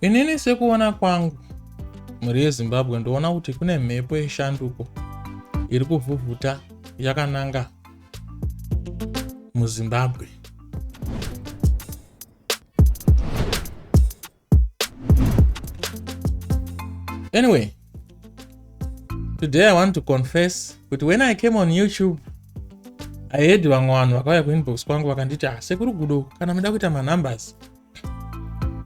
Inini sekuona kwangu muri yeZimbabwe ndoona kuti kune mhepo yeshanduko iri kuvhuvhuta yakananga muZimbabwe. Anyway, today I want to confess that when I came on YouTube, I heard vamwe vanhu vakauya kuinbox kwangu vakanditi sekuru gudo kana muda kuita manumbers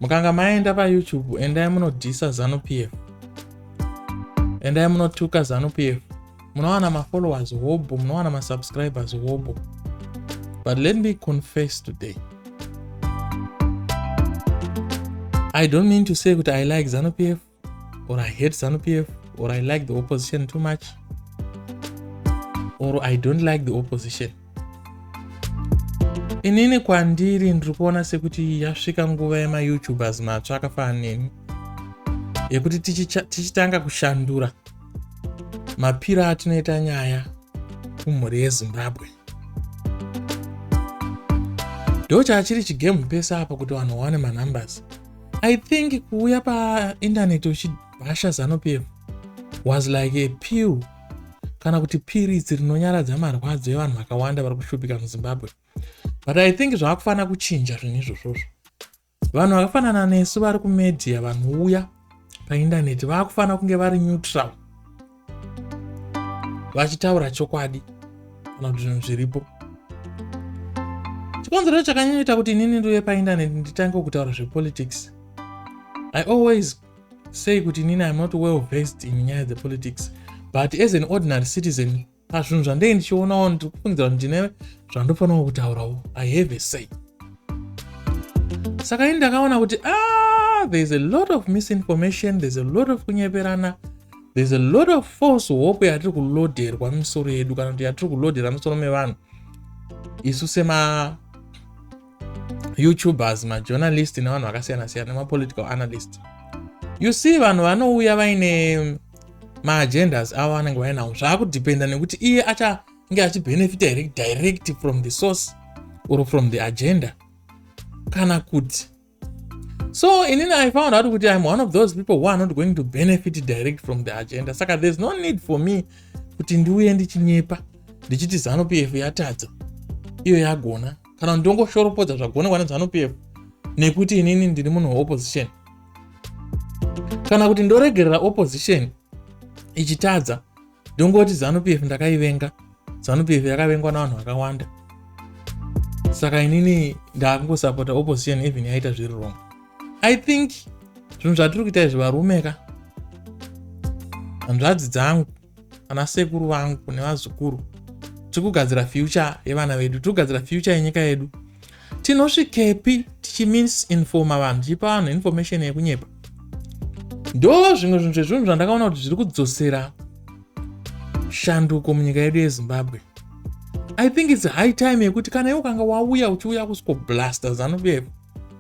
mukanga maenda paYouTube endai munodhisa Zanu PF, endai munotuka Zanu PF, munowana mafollowers hobo, munowana masubscribers hobo. But let me confess today, I don't mean to say that I like Zanu PF or I hate Zanu PF or I like the opposition too much or I don't like the opposition. Inini kwandiri ndikuona sekuti yasvika nguva yema YouTubers matsva akafanana neni yekuti tichitanga kushandura mapiro atinoita nyaya kumhuri yeZimbabwe. Ndocha chiri chigame pesa apa kuti vanhu vawane manumbers. I think kuuya painternet uchibhasha Zanu PF was like a pill kana kuti piritsi rinonyaradza marwadzo evanhu vakawanda vari kushupika muZimbabwe. But I think zvakufana kuchinja zvinhu izvozvo. Vanhu vakafanana nesu vari kumedia, vanhu uya painternet vakufana kunge vari neutral, vachitaura chokwadi kana kuti zvinhu zviripo. Chikonzero chakanyanyoita kuti inini ndiuye painternet nditange kutaura zvepolitics, I always say kuti inini I'm not well versed in nyaya dzepolitics, but as an ordinary citizen pazvinhu zvandei ndichionawo ndikufungidzira kuti ndine zvandofanira kutaurawo. I have a say. Saka ini ndakaona kuti there's a lot of misinformation, there's a lot of kunyeperana, there's a lot of false hope yatiri kulodherwa misoro yedu kana kuti yatiri kulodhera misoro mevanhu isu sema YouTubers, majournalist nevanhu vakasiyana siyana nemapolitical analyst. You see vanhu vanouya vaine maagendas avo vanenge vainawo zvakudependa nekuti iye achange achibenefita direct from the source or from the agenda kana kuti. So inini I found out kuti I'm one of those people who are not going to benefit direct from the agenda. Saka there's no need for me kuti ndiuye ndichinyepa ndichiti Zanu PF yatadza iyo yagona kana ndongoshoropodza zvagonekwa neZanu PF nekuti inini ndiri munhu opposition kana kuti ndoregerera opposition ichitadza ndongoti Zanu PF ndakaivenga. Zanu PF yakavengwa navanhu vakawanda, saka inini ndakungosapota opposition even yaita zviri wrong. I think zvinhu zvatiri kuita izvi varumeka, hanzvadzi dzangu, ana sekuru vangu nevazukuru, tiri kugadzira future yevana vedu, tiri kugadzira future yenyika yedu. Tinosvikepi tichimisinforma vanhu, tichipa vanhu information yekunyepa? Ndo zvimwe zvinhu zvezvinhu zvandakaona kuti zviri kudzosera shanduko munyika yedu yeZimbabwe. I think it's high time yekuti kana iwe kanga wauya uchiuya kuskoblasta Zanu PF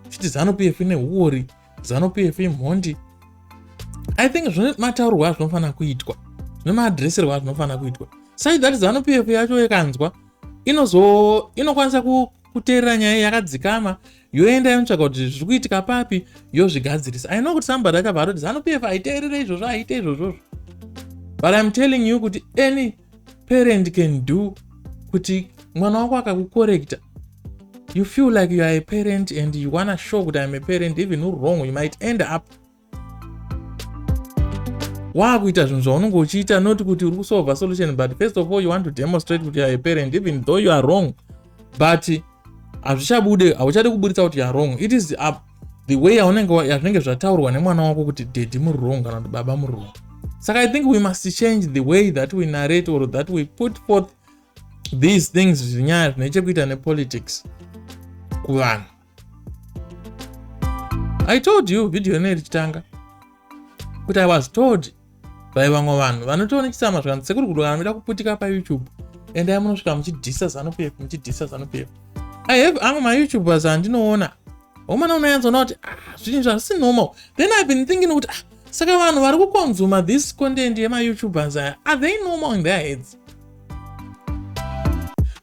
chiti Zanu PF ine huori, Zanu PF imhondi, I think zvine mataurwa azvinofana kuitwa, zvine maadreserwa azvinofana kuitwa. Sai that Zanu PF yacho yekanzwa inokwanisa kuteerera nyaya yakadzikama yoenda yotsvaka kuti zviri kuitika papi yozvigadzirisa. I know kuti somebody achabva kuti Zanu PF haiteerere izvozvo, haite izvozvo. But I'm telling you kuti any parent can do kuti mwana wako akakukorekta, you feel like you are a parent and you want to show that I'm a parent, even you're wrong, you might end up wakuita zvinhu zvaunenge uchiita not kuti uri kusolve solution, but first of all you want to demonstrate kuti you are a parent even though you are wrong, but hazvichabude, hauchade kuburitsa kuti you are wrong. It is the way yazvinenge zvataurwa nemwana wako kuti daddy muri wrong kana kuti baba muri wrong. Saka I think we must change the way that we narrate or that we put forth these things zvinyaya zvine chekuita nepolitics kuvanhu. I told you video ine richitanga kuti I was told by vamwe vanhu vanotoona chisama zvanzi sekuru kuti kana muda kuputika paYouTube endai munosvika muchidhisa Zanu PF, muchidhisa Zanu PF. I have amwe maYoutubers andinoona omana unoyanzona kuti zvinhu zvasi normal. Then I've been thinking kuti saka vanhu vari kukonzuma this content yemaYoutubers are they normal in their heads?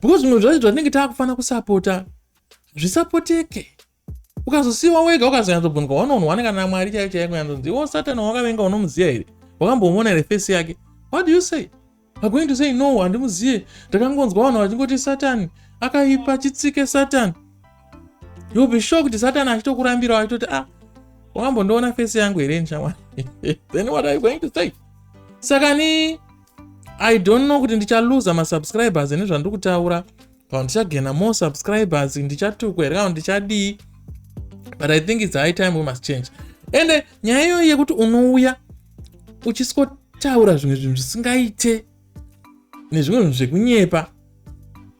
Because zvimwe zvacho zvatinenge taakufana kusapota zvisapoteke. ukazosiwa wega ukazonyatsobvunika wanoonwana kana Mwari chaicho chaiye kuyanzonzi iwo Satani wakavenga unomuziya here wakambomona here face yake. What do you say? Are going to say no handimuziye ndakangonzwa vanhu vachingoti Satani akaipa chitsike Satani. You'll be shocked Satani achitokurambira achitoti wakambondoona face yangu here nshamwari. Then what are you going to say? Saka I don't know kuti ndichaluza masubscribers nezvandiri kutaura kana ndichagena more subscribers ndichatukwa here kana ndichadii, but I think it's high time we must change. Ende nyaya iyoyo yekuti unouya uchisikotaura zvimwe zvinhu zvisingaite nezvimwe zvinhu zvekunyepa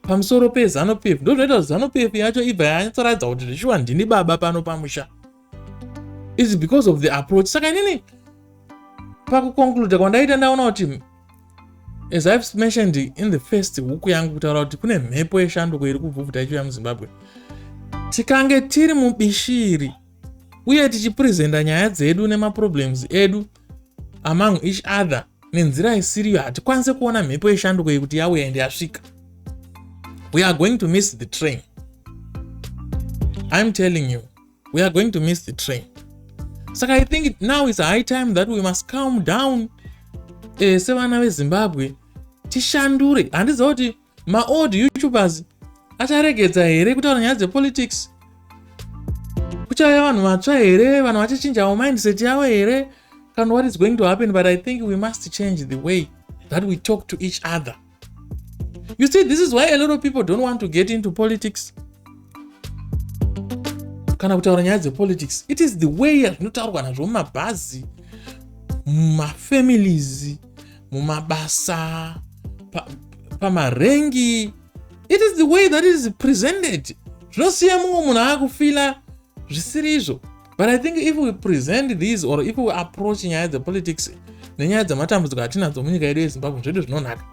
pamusoro peZanu PF ndozvinoita kuti Zanu PF yacho ibva yanyatsoratidza kuti zvishuwa ndini baba pano pamusha. It's because of the approach. Saka inini pakuconclude kwandaita ndaona kuti, as I've mentioned in the first huku yangu, kutaura kuti kune mhepo yeshanduko iri kubvubvuta ichiuya muZimbabwe. Tikange tiri mubishiri uye tichipresenta nyaya dzedu nemaproblems edu among each other nenzira isiriyo, hatikwanise kuona mhepo yeshanduko iyi kuti yauya ende yasvika. We are going to miss the train. I'm telling you, we are going to miss the train. Saka I think now is a high time that we must calm down. Sevana veZimbabwe tishandure. Handiziva kuti ma-old YouTubers acharegedza here kutaura nyaya dzepolitics. Kuchauya vanhu vatsva here, vanhu vachichinjawo mindset yavo here, kana what is going to happen. But I think we must change the way that we talk to each other. You see, this is why a lot of people don't want to get into politics. Kana kutaura nyaya dzepolitics, it is the way yazvinotaurwa nazvo mumabhazi, mumafamilies, mumabasa, pamarengi. It is the way that it is presented. Zvinosiya mumwe munhu akufila zvisiri izvo. But I think if we present these, or if we approach nyaya dzepolitics nenyaya dzematambudziko atinadzo munyika yedu yeZimbabwe, zvedu zvinonaka.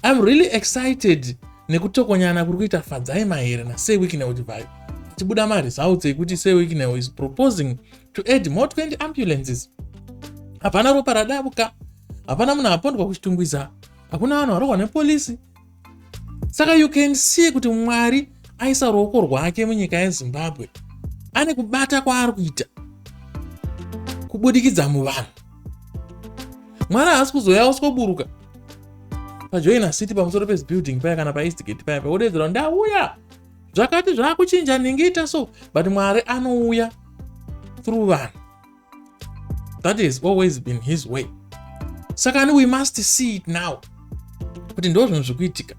I'm really excited nekutokonyana kuri kuita fadzai mahere naSay Wikineo Divide. Tibuda ma-results ekuti Say Wikineo is proposing to add more 20 ambulances. Hapana ropa radabuka, hapana munhu apondwa kuchitungwiza, hakuna vanhu varogwa nepolisi. Saka you can see kuti Mwari aisa ruoko rwake munyika yeZimbabwe. Ane kubata kwaari kuita kubudikidza muvanhu. Mwari haasi kuzoya usikoburuka paJoina City pamusoro pebuilding paya kana paEastgate paya paodedzera ndauya zvakati zvakuchinja ndingiita so, but Mwari anouya through vanhu. That has always been his way. Saka we must see it now kuti ndo zvinhu zvikuitika.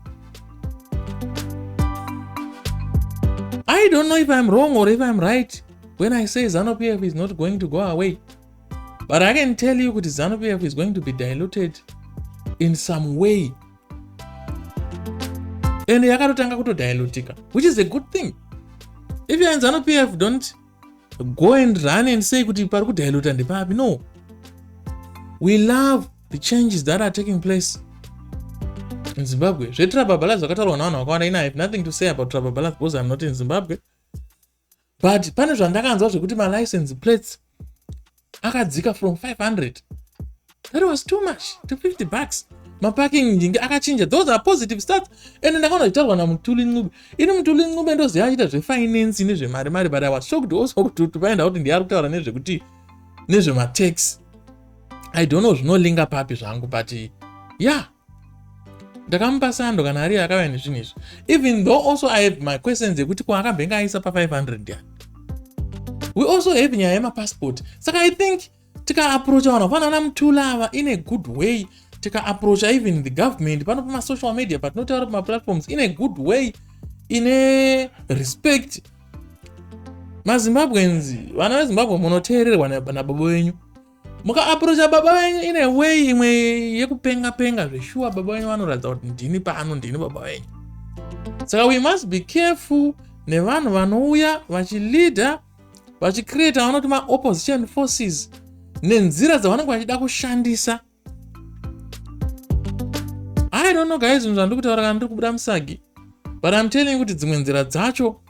I don't know if I'm wrong or if I'm right when I say Zanu PF is not going to go away. But I can tell you that Zanu PF is going to be diluted in some way. And yakarotanga kutodilutika, which is a good thing. If you're in Zanu PF, don't go and run and say kuti pari kudiluta ndepapi. No. We love the changes that are taking place in Zimbabwe. Zvetrababala zvakataurwa navanhu vakawanda. I have nothing to say about Trababala because I'm not in Zimbabwe. But pane zvandakanzwa zvekuti ma license plates akadzika from 500. That was too much to $50. Ma parking njingi akachinja. Those are positive stats. And ndakaona zvitaurwa naMutuli Ncube. Ini Mutuli Ncube ndoziva achiita zvefinance nezvemari, but I was shocked also to find out ndi ari kutaura nezvekuti nezvema tax. I don't know zvinolinga papi zvangu, but yeah. Ndakamupa sando kana ari akauya nezvinhu izvi. Even though also I have my questions ekuti kwaakabhenga aisa pa 500 ya. We also have nyaya yemapassport. Saka I think tika approach vanhu vafanana naMutuli ava in a good way. Tika approach even the government pano pama social media, but not pama platforms in a good way, in a respect. MaZimbabweans, vana veZimbabwe munoteererwa nababa venyu. Muka approach baba venyu in a way imwe yekupenga zveshuwa baba venyu vanoratidza kuti ndini pano, ndini baba venyu. Saka we must be careful nevanhu vanouya vachileader, vachicreate vanoti ma-opposition forces nenzira dzavanenge vachida kushandisa. I don't know guys, zvinhu zvandiri kutaura kana ndiri kubuda musagi, but I'm telling you kuti dzimwe nzira dzacho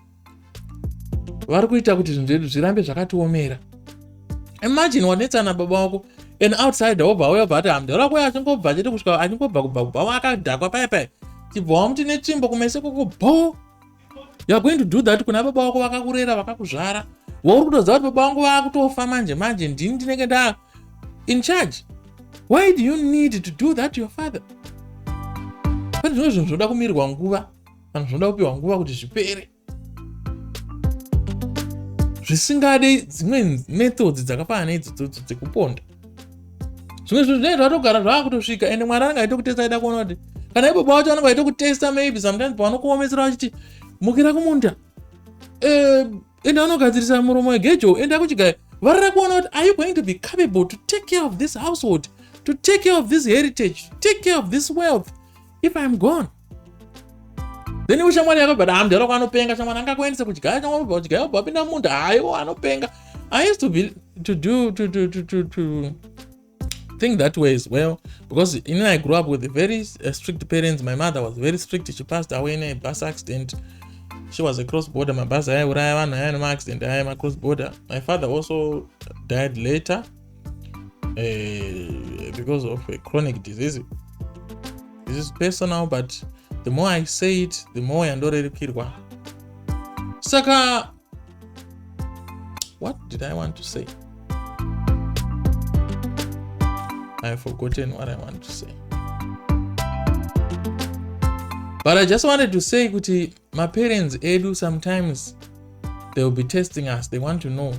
vari kuita kuti zvinhu zvedu zvirambe zvakatiomera. Imagine wanetsana baba wako, an outsider wobva auya bva ati hamdara wako achingobva chete kusvika achingobva kubva wakadhakwa paya chibva wamuti netsvimbo kumeso koko bo. You are going to do that kuna baba wako vakakurera vakakuzvara wauri kutoziva kuti baba vangu vakutofa manje ndini ndinenge nda in charge. Why do you need to do that to your father? Pane zvimwe zvinhu zvinoda kumirirwa nguva, kana zvinoda kupiwa nguva kuti zvipere, zvisingade dzimwe methods dzakafanana neidzodzo dzekuponda. Zvimwe zvinhu zvinoita togara zvakutosvika, ende Mwari anenge achitokutesta aida kuona kuti kana baba vacho anenge achitokutesta maybe sometimes pavanokuomesera vachiti mukira kumunda ende vanogadzirisa muromo wegejo ende akuchigaya varira kuona kuti are you going to be capable to take care of this household, to take care of this heritage, to take care of this wealth if I'm gone? Then ushamwari yakabva damdaro kwanopenga shamwari angakuendesa kuchigaya chamwari kuchigaya papinda munda hayo anopenga. I used to think that way as well, because I grew up with very strict parents. My mother was very strict. She passed away in a bus accident. She was a cross border. My bus accident. I am a cross border. My father also died later because of a chronic disease. This is personal, but the more I say it, the more I already kirwa. Saka, what did I want to say? I've forgotten what I want to say. But I just wanted to say, kuti, my parents, edu, sometimes they will be testing us. They want to know,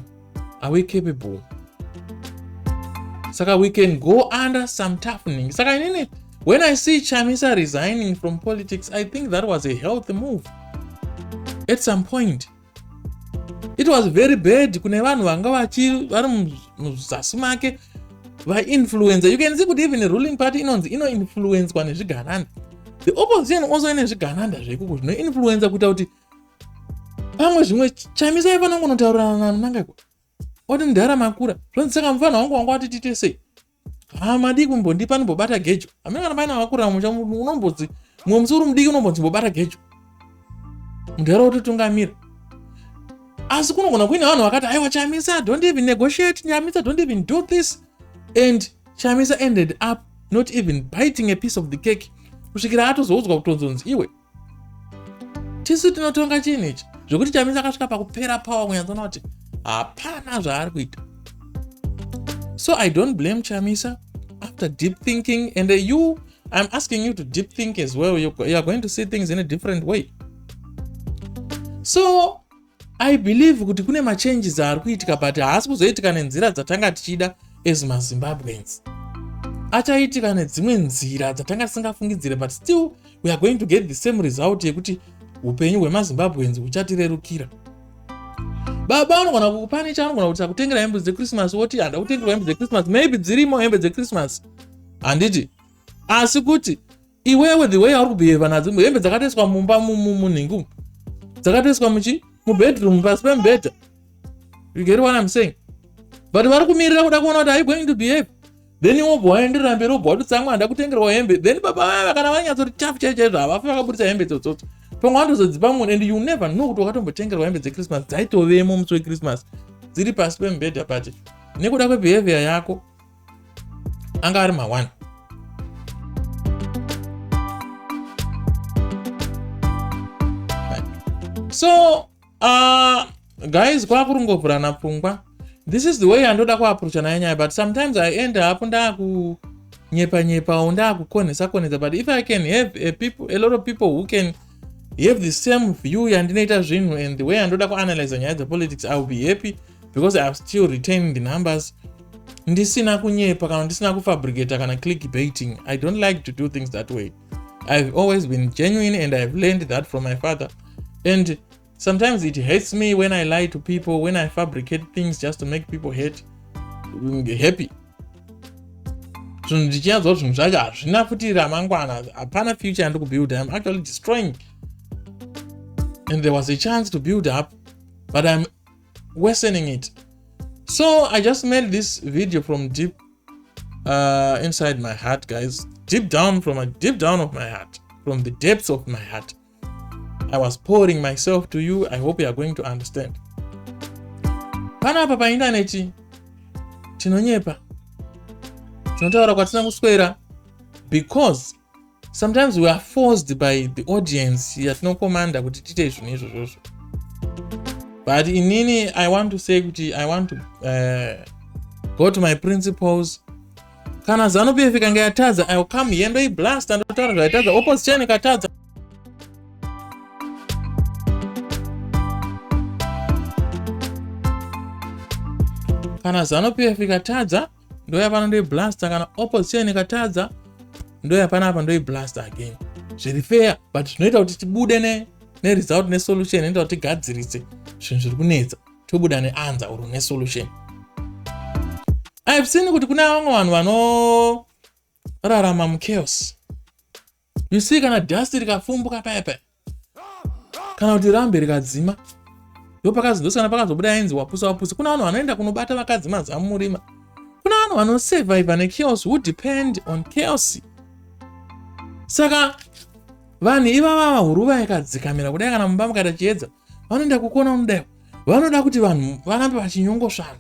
are we capable? Saka we can go under some toughening. Saka when I see Chamisa resigning from politics, I think that was a healthy move. At some point, it was very bad. Kune vanhu vanga vari muzasi make va-influencer. You can see kuti even the ruling party ino-influencwa nezvigananda. The opposition also ine zvigananda zvekuko zvino-influencer kuita kuti pamwe zvimwe Chamisa aifanira kunotaurana nanangako. Oti ndara makura. Zvonsaka mufana wangu wanga wati tite sei. Madi kumbondipa ndimbobata gejo. Amene kana paina wakura mucha unombodzi. Mwe musuru mudiki unombodzi mbobata gejo. Mundara ototungamira. Asi kunogona kuina vanhu vakati aiwa Chamisa don't even negotiate, Chamisa don't even do this. And Chamisa ended up not even biting a piece of the cake. Kusvikira atozoudzwa kutonzonzi iwe. Tisu tinotonga chinhu ichi. Zvokuti Chamisa akasvika pakupera power kunyanzona kuti hapana zvaari kuita. So I don't blame Chamisa after deep thinking, and I'm asking you to deep think as well. You are going to see things in a different way. So I believe kuti kune machanges ari kuitika, but haasi kuzoitika nenzira dzatanga tichida as maZimbabweans. Achaitika nedzimwe nzira dzatanga tisingafungidzire, but still we are going to get the same result yekuti upenyu hwemaZimbabweans huchatirerukira. Baba anogona kukupanicha, anogona kuti akutengera hembe dzeChristmas, woti handa kutengerwa hembe dzeChristmas, maybe dzirimo hembe dzeChristmas. Handiti. Asi kuti iwewe the way ari kubehave nadzo hembe dzakatoiswa mumba munhingu. Dzakatoiswa mubedroom pasi pembedha. You get what I'm saying? But vari kumirira kuda kuona kuti are you going to behave? Then wobva waenderera mberi wobva wati tsamwa handa kutengerwa hembe. Then baba vaya kana vanyatsoti chafu chaizvo havafi vakabudisa hembe dzodzo. Pamwe watozodzipa munhu, and you never know kuti wakatombotengerwa hembe dzeChristmas dzaitovemo musi weChristmas dziri pasi pembedha, but nekuda kwebehavior yako anga ari ma1. So guys, kwakurungovhurana pfungwa. This is the way andoda kuapproacha nayo nyaya, but sometimes I end up ndakunyepa ndakukonesa, but if I can have a lot of people who can have the same view yandinoita zvinhu, and the way andoda kuanalyze nyaya dzepolitics, I will be happy because I have still retained the numbers. Ndisina kunyepa kana ndisina kufabricate kana clickbaiting. I don't like to do things that way. I've always been genuine, and I've learned that from my father. And sometimes it hurts me when I lie to people, when I fabricate things just to make people happy. Ndichinyanzwa zvinhu zvacho hazvina futi ramangwana, hapana future yandikubuild. I'm actually destroying. And there was a chance to build up, but I'm worsening it. So I just made this video from deep inside my heart, guys. Deep down of my heart, from the depths of my heart. I was pouring myself to you. I hope you are going to understand. Panapa pa internet tinonyepa, tinotaura kwatina kuswera, because sometimes we are forced by the audience yatinokomanda kuti tite zvinhu izvozvo. But inini, I want to say kuti I want to go to my principles. Kana Zanu PF ikange yatadza, I will come here and blast and totaura zvaitadza, opposition ikatadza. Kana Zanu PF ikatadza, ndo yapana ndoi blast, kana opposition ikatadza, ndo yapana apa ndoi blast again. Zviri fair, but zvinoita kuti tibude result ne solution, inoita kuti tigadzirise zvinhu zviri kunetsa, tobuda neanswer uru ne solution. I've seen kuti kuna vamwe vanhu vanorarama muchaos. You see, kana dust rikafumbuka paya, kana kuti rambe rikadzima, ndopakazodosana pakazobuda enzi wapusa. Kuna vanhu vanoenda kunobata vakadzi mazamu murima. Kuna vanhu vanosurvive nechaos who depend on chaos. Saka vanhu ivava huruva ikadzikamira kudai, kana mumba mukaita chiedza, vanoenda kukuona unodai, vanoda kuti vanhu varambe vachinyongosvana.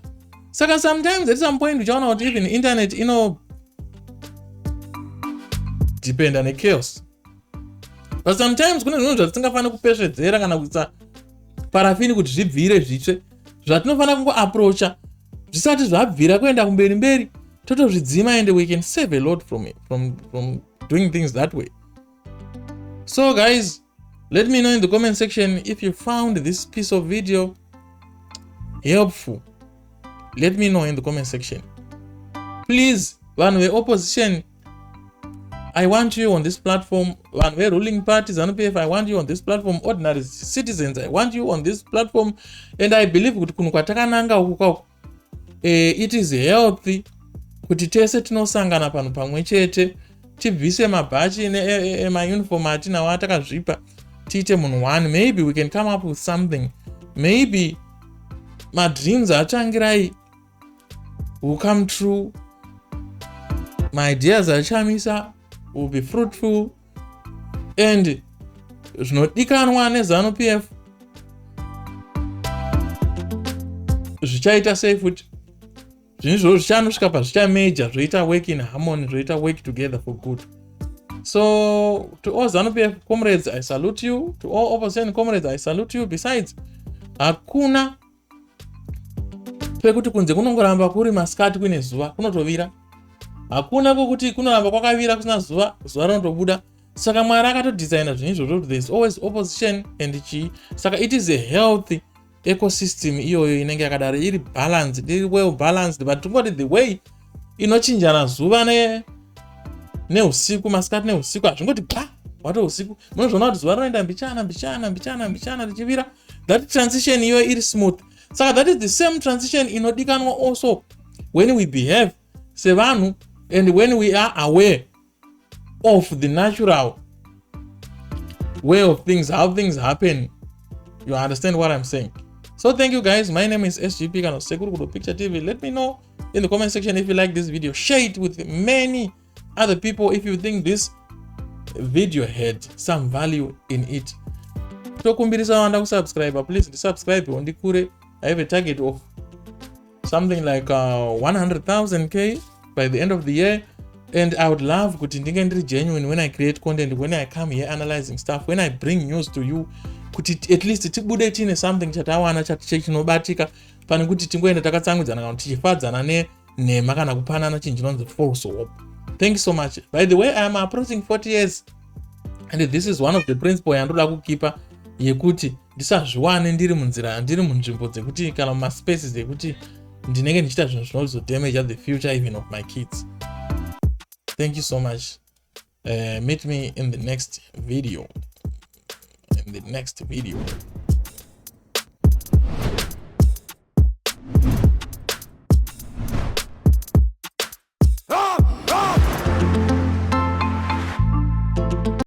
Saka sometimes at some point uchaona kuti even internet depend on chaos. But sometimes kuna zvinhu zvatisingafani kupesvedzera kana kuisa parafini kuti zvibvire zvitsve, zvatinofana kungoapproacha zvisati zvabvira kuenda kumberi, totozvidzima, and we can save a lot from doing things that way. So guys, let me know in the comment section if you found this piece of video helpful. Let me know in the comment section. Please, vanhu veopposition, I want you on this platform. Vanhu veruling party, Zanu PF, I want you on this platform. Ordinary citizens, I want you on this platform. And I believe kuti kunhu kwatakananga uku it is healthy kuti tese tinosangana panhu pamwe chete, tibvise mabhachi emauniform atinawo atakazvipa, tiite munhu one. Maybe we can come up with something. Maybe my dreams achangirai will come true. My ideas achamisa will be fruitful. And zvinodikanwa neZanu PF zvichaita sei futi. Zvinhu izvozvo zvichanosvika pazvichamajor, zvoita work in harmony, zvoita work together for good. So to all Zanu PF comrades, I salute you. To all opposition comrades, I salute you. Besides, hakuna pekuti kunze kunongoramba kuri masikati kuine zuva kunotovira. Hakuna kokuti kunoramba kwakavira kusina zuva rinotobuda. Saka Mwari akatodesigna zvinhu izvozvo, there is always opposition and chi. Saka it is a healthy ecosystem iyoyo inenge yakadaro iri balanced, iri well balanced, but tungoti the way inochinjana zuva neusiku, masikati neusiku, hazvingoti wato usiku. Munozviona kuti zuva rinoenda mbichana richivira. That transition iyoyo iri smooth. Saka that is the same transition inodikanwa also when we behave sevanhu and when we are aware of the natural way of things, how things happen. You understand what I'm saying? So thank you guys. My name is SGP Kano Sekuru Kudo Picture TV. Let me know in the comment section if you like this video. Share it with many other people if you think this video had some value in it. Tokumbirisa wanda kusubscribe. Please subscribe on the kure. I have a target of something like 100,000k by the end of the year, and I would love kuti ndinge ndiri genuine when I create content, when I come here analyzing stuff, when I bring news to you, kuti at least tibude tine something chatawana chinobatika pane kuti tingoenda takatsangudzana kana tichifadzana nenhema kana kupanana chinhu chinonzi false hope. Thank you so much. By the way, I am approaching 40 years, and this is one of the principles yandoda kukipa yekuti ndisazviwane ndiri munzira, ndiri munzvimbo dzekuti kana mumaspaces ekuti ndinenge ndichita zvinhu zvinozodamage the future even of my kids. Thank you so much. Meet me in the next video.